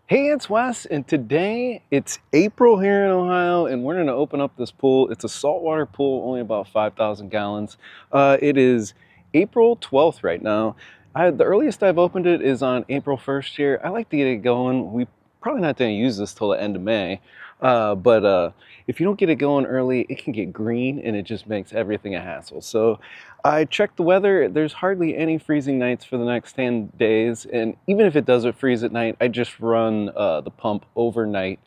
Hey, it's Wes, and today it's April here in Ohio, and we're going to open up this pool. It's a saltwater pool, only about 5,000 gallons. It is April 12th right now. The earliest I've opened it is on April 1st here. I like to get it going. We probably not going to use this till the end of May, but if you don't get it going early, it can get green, and it just makes everything a hassle. So I checked the weather. There's hardly any freezing nights for the next 10 days. And even if it doesn't freeze at night, I just run the pump overnight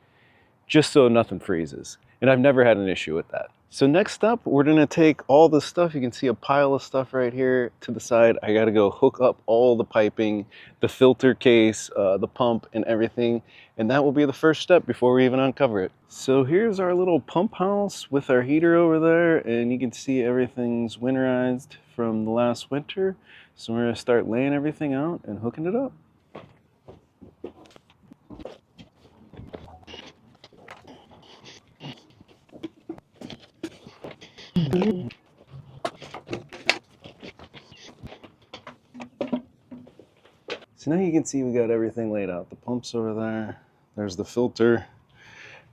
just so nothing freezes. And I've never had an issue with that. So next up, we're gonna take all the stuff. You can see a pile of stuff right here to the side. I gotta go hook up all the piping, the filter case, the pump and everything. And that will be the first step before we even uncover it. So here's our little pump house with our heater over there. And you can see everything's winterized from the last winter. So we're gonna start laying everything out and hooking it up. So now you can see we got everything laid out. The pump's over there. There's the filter.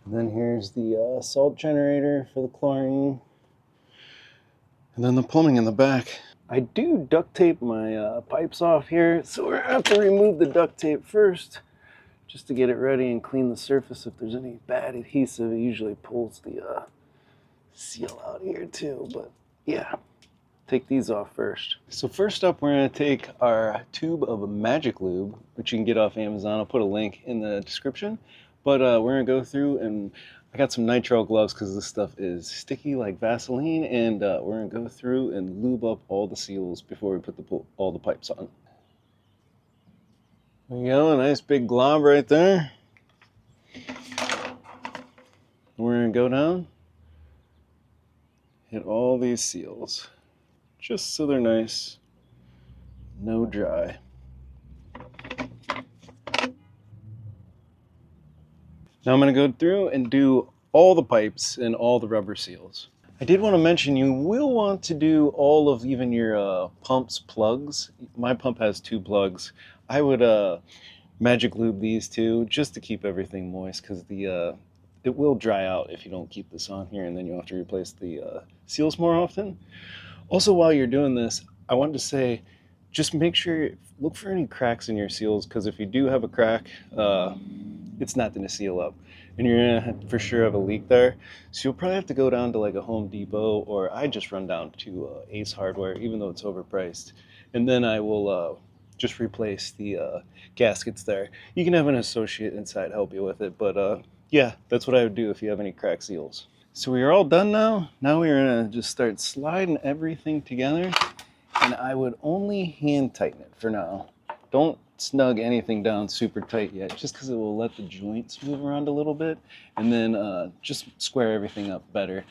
And then here's the salt generator for the chlorine. And then the plumbing in the back. I do duct tape my pipes off here. So we're gonna have to remove the duct tape first just to get it ready and clean the surface. If there's any bad adhesive, it usually pulls the seal out here too. But yeah. Take these off first. So first up, we're going to take our tube of Magic Lube, which you can get off Amazon. I'll put a link in the description. But we're going to go through, and I got some nitrile gloves because this stuff is sticky like Vaseline, and we're going to go through and lube up all the seals before we put all the pipes on. There you go, a nice big glob right there. We're going to go down, hit all these seals. Just so they're nice, no dry. Now I'm going to go through and do all the pipes and all the rubber seals. I did want to mention you will want to do all of even your pump's plugs. My pump has 2 plugs. I would Magic Lube these 2 just to keep everything moist, because it will dry out if you don't keep this on here, and then you'll have to replace the seals more often. Also, while you're doing this, I wanted to say, just make sure, look for any cracks in your seals, because if you do have a crack, it's not going to seal up. And you're going to for sure have a leak there. So you'll probably have to go down to like a Home Depot, or I just run down to Ace Hardware, even though it's overpriced. And then I will just replace the gaskets there. You can have an associate inside help you with it, but yeah, that's what I would do if you have any cracked seals. So we are all done now. Now we're gonna just start sliding everything together, and I would only hand tighten it for now. Don't snug anything down super tight yet, just because it will let the joints move around a little bit, and then just square everything up better.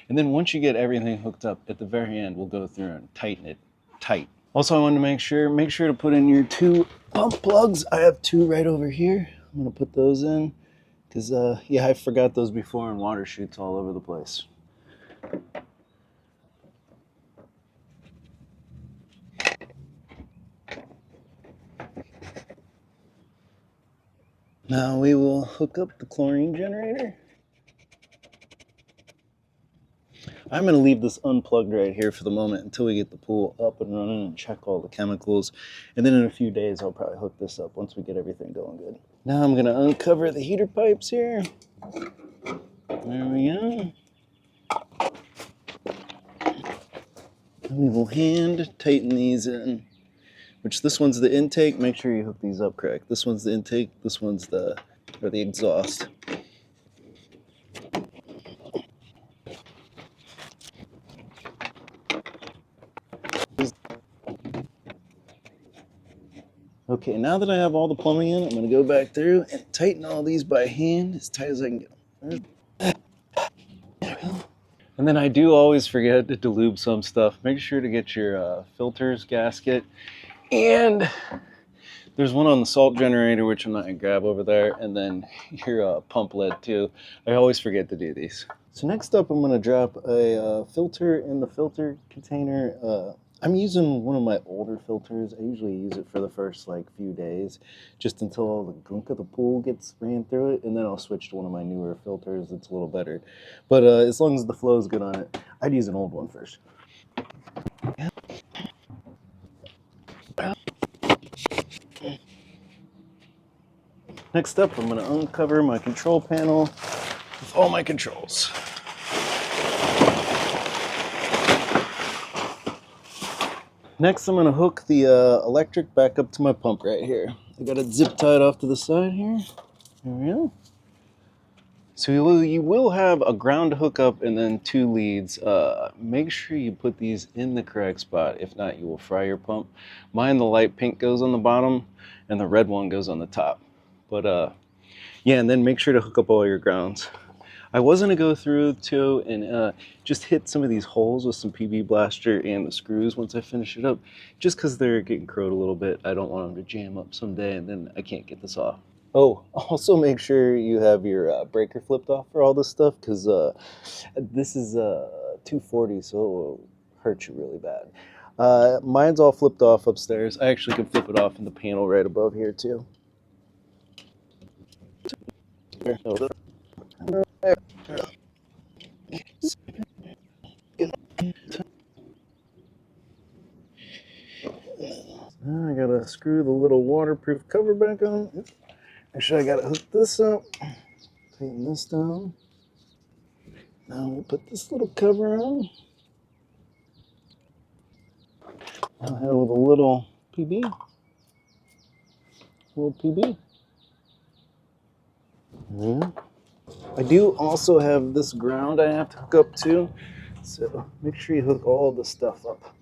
And then once you get everything hooked up, at the very end, we'll go through and tighten it tight. Also, I wanted to make sure to put in your 2 pump plugs. I have 2 right over here. I'm gonna put those in. Because, yeah, I forgot those before, and water shoots all over the place. Now we will hook up the chlorine generator. I'm going to leave this unplugged right here for the moment until we get the pool up and running and check all the chemicals. And then in a few days, I'll probably hook this up once we get everything going good. Now I'm going to uncover the heater pipes here. There we go. And we will hand tighten these in, which this one's the intake. Make sure you hook these up correct. This one's the intake, this one's the exhaust. Okay, now that I have all the plumbing in, I'm going to go back through and tighten all these by hand as tight as I can get them. There we go. And then I do always forget to lube some stuff. Make sure to get your filters, gasket, and there's one on the salt generator, which I'm not going to grab over there, and then your pump lid too. I always forget to do these. So next up, I'm going to drop a filter in the filter container. I'm using one of my older filters. I usually use it for the first like few days, just until all the gunk of the pool gets ran through it, and then I'll switch to one of my newer filters that's a little better. But as long as the flow is good on it, I'd use an old one first. Next up, I'm going to uncover my control panel with all my controls. Next, I'm going to hook the electric back up to my pump right here. I got it zip tied off to the side here. There we go. So you will have a ground hookup and then 2 leads. Make sure you put these in the correct spot. If not, you will fry your pump. Mine, the light pink goes on the bottom and the red one goes on the top. But yeah, and then make sure to hook up all your grounds. I was going to go through too and just hit some of these holes with some PB blaster and the screws once I finish it up, just because they're getting crowed a little bit. I don't want them to jam up someday and then I can't get this off. Oh, also make sure you have your breaker flipped off for all this stuff, because this is 240, so it will hurt you really bad. Mine's all flipped off upstairs. I actually can flip it off in the panel right above here too. I gotta screw the little waterproof cover back on. Actually, I gotta hook this up, tighten this down. Now we'll put this little cover on. I'll have with a little PB. Yeah. I do also have this ground I have to hook up to, so make sure you hook all the stuff up.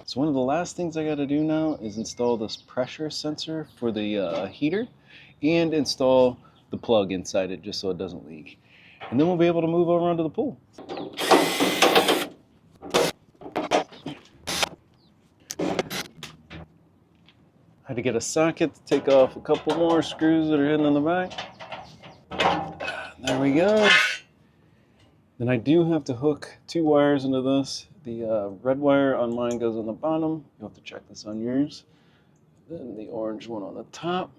So one of the last things I got to do now is install this pressure sensor for the heater and install the plug inside it just so it doesn't leak. And then we'll be able to move over onto the pool. I had to get a socket to take off a couple more screws that are hidden in the back. There we go. Then I do have to hook 2 wires into this. The red wire on mine goes on the bottom. You'll have to check this on yours. Then the orange one on the top.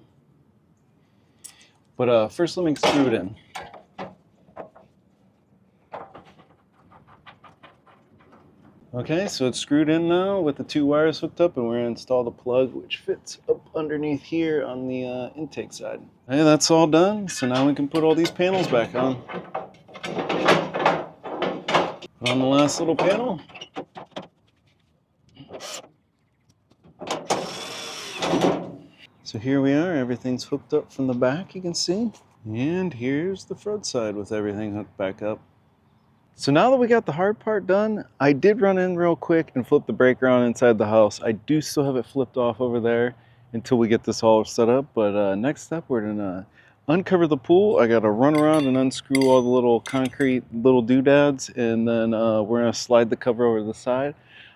But first let me screw it in. Okay, so it's screwed in now with the 2 wires hooked up, and we're going to install the plug, which fits up underneath here on the intake side. Okay, that's all done. So now we can put all these panels back on. Put on the last little panel. So here we are, everything's hooked up from the back, you can see. And here's the front side with everything hooked back up. So now that we got the hard part done, I did run in real quick and flip the breaker on inside the house. I do still have it flipped off over there until we get this all set up. But next up, we're gonna uncover the pool. I gotta run around and unscrew all the little concrete little doodads, and then we're gonna slide the cover over to the side.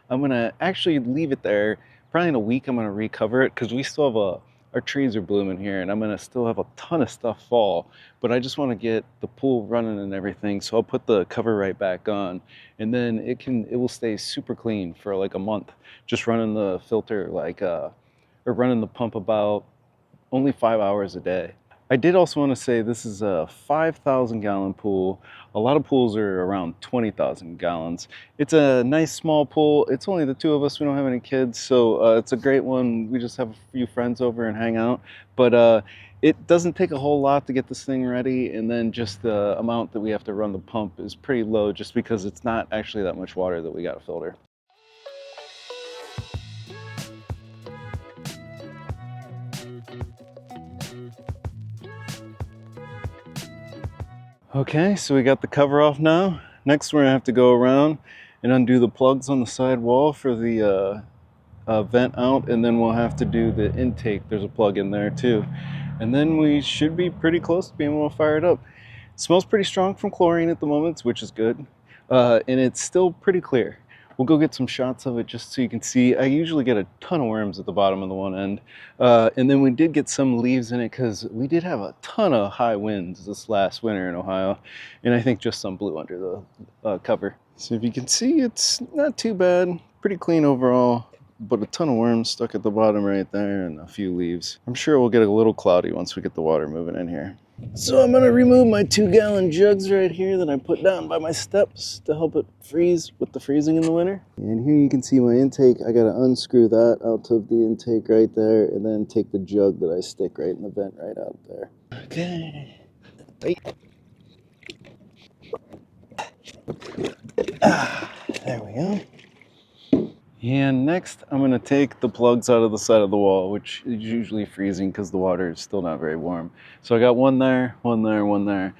I'm gonna actually leave it there. Probably in a week I'm gonna recover it, because we still have our trees are blooming here, and I'm gonna still have a ton of stuff fall, but I just want to get the pool running and everything, so I'll put the cover right back on, and then it will stay super clean for like a month, just running the filter or running the pump about only 5 hours a day. I did also want to say this is a 5,000 gallon pool. A lot of pools are around 20,000 gallons. It's a nice small pool. It's only the 2 of us. We don't have any kids, so it's a great one. We just have a few friends over and hang out. But it doesn't take a whole lot to get this thing ready, and then just the amount that we have to run the pump is pretty low, just because it's not actually that much water that we got to filter. Okay, so we got the cover off now. Next, we're gonna have to go around and undo the plugs on the side wall for the vent out, and then we'll have to do the intake. There's a plug in there too. And then we should be pretty close to being able to fire it up. It smells pretty strong from chlorine at the moment, which is good. And it's still pretty clear. We'll go get some shots of it just so you can see. I usually get a ton of worms at the bottom of the one end. And then we did get some leaves in it because we did have a ton of high winds this last winter in Ohio. And I think just some blew under the cover. So if you can see, it's not too bad. Pretty clean overall, but a ton of worms stuck at the bottom right there and a few leaves. I'm sure we'll get a little cloudy once we get the water moving in here. So I'm gonna remove my 2-gallon jugs right here that I put down by my steps to help it freeze with the freezing in the winter. And here you can see my intake. I gotta unscrew that out of the intake right there and then take the jug that I stick right in the vent right out there. Okay. There we go. And next, I'm going to take the plugs out of the side of the wall, which is usually freezing because the water is still not very warm. So I got one there, one there, one there.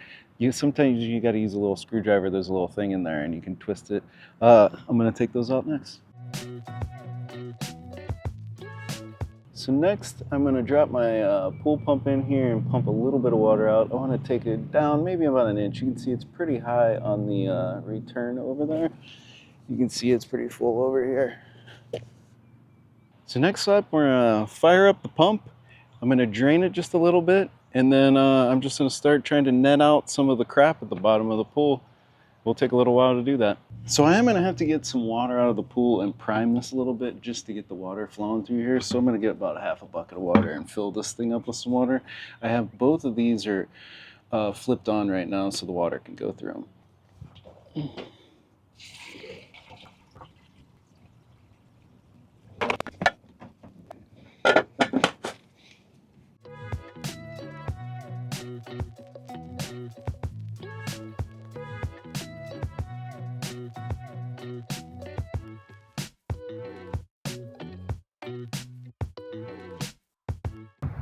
Sometimes you got to use a little screwdriver. There's a little thing in there and you can twist it. I'm going to take those out next. So next, I'm going to drop my pool pump in here and pump a little bit of water out. I want to take it down maybe about an inch. You can see it's pretty high on the return over there. You can see it's pretty full over here. So next up, we're gonna fire up the pump. I'm gonna drain it just a little bit, and then I'm just gonna start trying to net out some of the crap at the bottom of the pool. We'll take a little while to do that. So I am gonna have to get some water out of the pool and prime this a little bit just to get the water flowing through here. So I'm gonna get about half a bucket of water and fill this thing up with some water. I have both of these are flipped on right now so the water can go through them.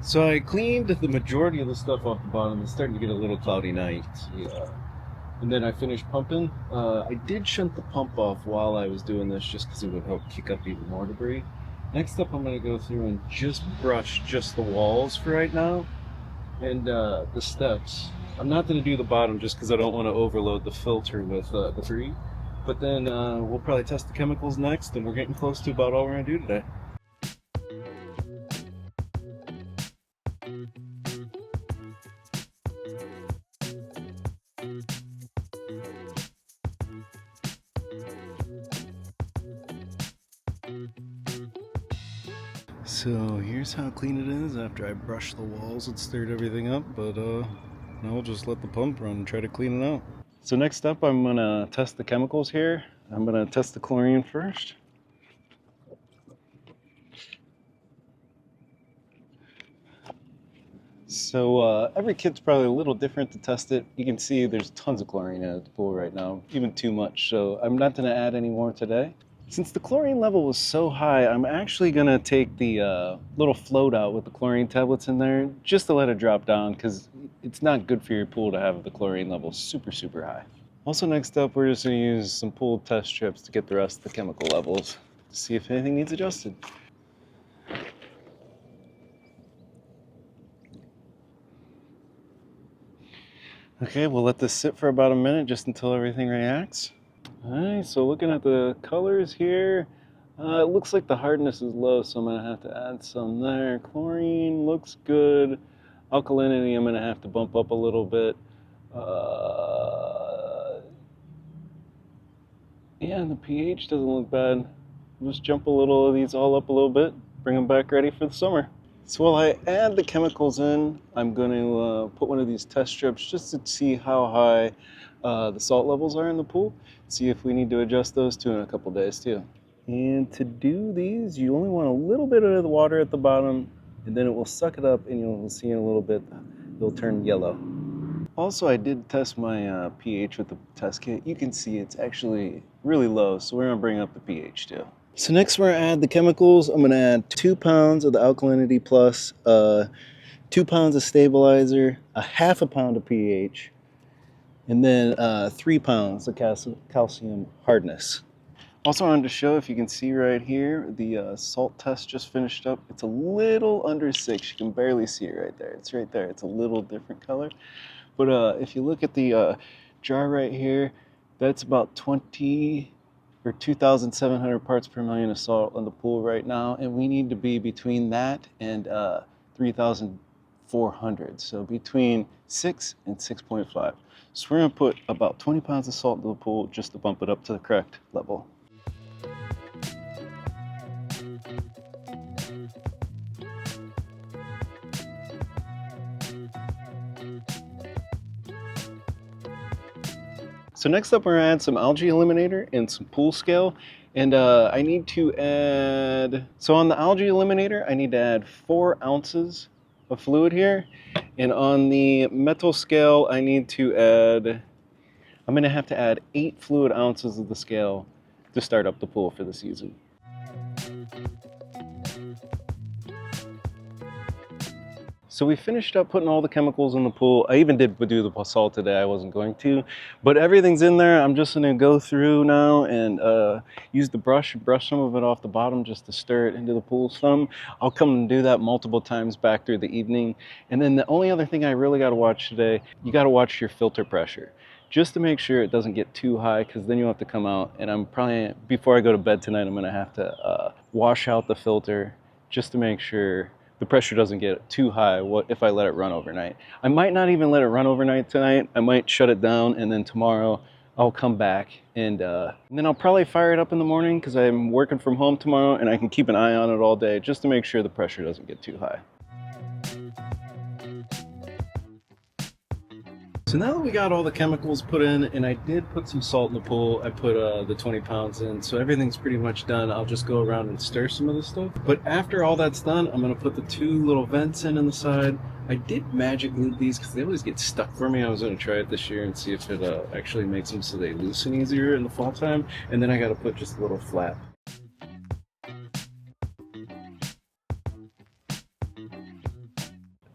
So I cleaned the majority of the stuff off the bottom. It's starting to get a little cloudy night. Yeah. And then I finished pumping. I did shunt the pump off while I was doing this just because it would help kick up even more debris. Next up, I'm going to go through and just brush just the walls for right now and the steps. I'm not going to do the bottom just because I don't want to overload the filter with debris. But then we'll probably test the chemicals next, and we're getting close to about all we're going to do today. So here's how clean it is after I brushed the walls and stirred everything up, but now we'll just let the pump run and try to clean it out. So next up, I'm gonna test the chemicals here. I'm gonna test the chlorine first. So every kit's probably a little different to test it. You can see there's tons of chlorine in the pool right now, even too much. So I'm not gonna add any more today. Since the chlorine level was so high, I'm actually gonna take the little float out with the chlorine tablets in there just to let it drop down because it's not good for your pool to have the chlorine level super, super high. Also next up, we're just gonna use some pool test strips to get the rest of the chemical levels to see if anything needs adjusted. Okay, we'll let this sit for about a minute just until everything reacts. Alright, so looking at the colors here, it looks like the hardness is low, so I'm going to have to add some there. Chlorine looks good. Alkalinity, I'm going to have to bump up a little bit. Yeah, the pH doesn't look bad. Just jump a little of these all up a little bit, bring them back ready for the summer. So while I add the chemicals in, I'm going to put one of these test strips just to see how high the salt levels are in the pool. See if we need to adjust those too in a couple days too. And to do these, you only want a little bit of the water at the bottom, and then it will suck it up, and you'll see in a little bit it'll turn yellow. Also, I did test my pH with the test kit. You can see it's actually really low, so we're going to bring up the pH too. So next we're going to add the chemicals. I'm going to add 2 pounds of the Alkalinity Plus, 2 pounds of stabilizer, a half a pound of pH, and then 3 pounds of calcium hardness. Also wanted to show, if you can see right here, the salt test just finished up. It's a little under 6. You can barely see it right there. It's right there. It's a little different color. But if you look at the jar right here, that's about 20 We're 2,700 parts per million of salt in the pool right now, and we need to be between that and 3,400. So between 6 and 6.5. So we're gonna put about 20 pounds of salt into the pool just to bump it up to the correct level. So next up, we're gonna add some algae eliminator and some pool scale. And I need to add, so on the algae eliminator, I need to add 4 ounces of fluid here. And on the metal scale, I need to add, I'm gonna have to add 8 fluid ounces of the scale to start up the pool for the season. So we finished up putting all the chemicals in the pool. I even did do the salt today. I wasn't going to, but everything's in there. I'm just gonna go through now and use the brush some of it off the bottom just to stir it into the pool some. I'll come and do that multiple times back through the evening. And then the only other thing I really gotta watch today, you gotta watch your filter pressure, just to make sure it doesn't get too high, because then you'll have to come out. And I'm probably, before I go to bed tonight, I'm gonna have to wash out the filter just to make sure the pressure doesn't get too high if I let it run overnight. I might not even let it run overnight tonight. I might shut it down, and then tomorrow I'll come back and then I'll probably fire it up in the morning because I'm working from home tomorrow and I can keep an eye on it all day just to make sure the pressure doesn't get too high. So now that we got all the chemicals put in, and I did put some salt in the pool, I put the 20 pounds in, so everything's pretty much done. I'll just go around and stir some of this stuff. But after all that's done, I'm gonna put the 2 little vents in on the side. I did magic lube these because they always get stuck for me. I was gonna try it this year and see if it actually makes them so they loosen easier in the fall time. And then I gotta put just a little flap.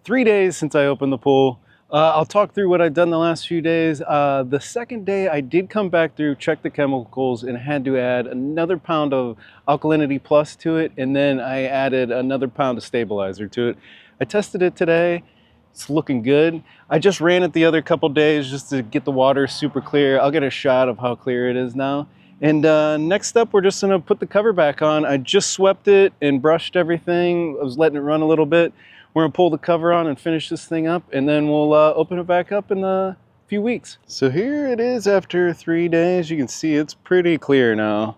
Three days since I opened the pool. I'll talk through what I've done the last few days. The second day I did come back through, check the chemicals, and had to add another pound of alkalinity plus to it, and then I added another pound of stabilizer to it. I tested it today. It's looking good. I just ran it the other couple days just to get the water super clear. I'll get a shot of how clear it is now. And next up, we're just gonna put the cover back on. I just swept it and brushed everything. I was letting it run a little bit. We're gonna pull the cover on and finish this thing up, and then we'll open it back up in a few weeks. So here it is after 3 days. You can see it's pretty clear now.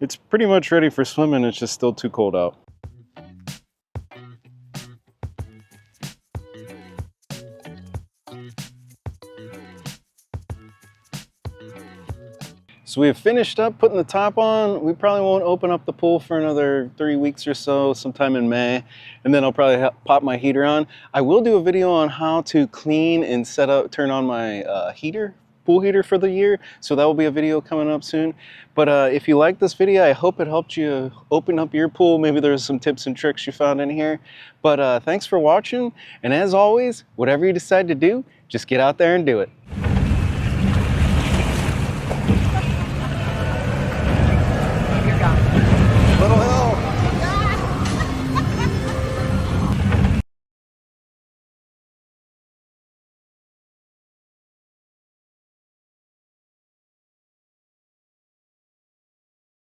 It's pretty much ready for swimming. It's just still too cold out. So we've finished up putting the top on. We probably won't open up the pool for another 3 weeks or so, sometime in May. And then I'll probably pop my heater on. I will do a video on how to clean and turn on my pool heater for the year. So that will be a video coming up soon. But if you like this video, I hope it helped you open up your pool. Maybe there's some tips and tricks you found in here. But thanks for watching. And as always, whatever you decide to do, just get out there and do it.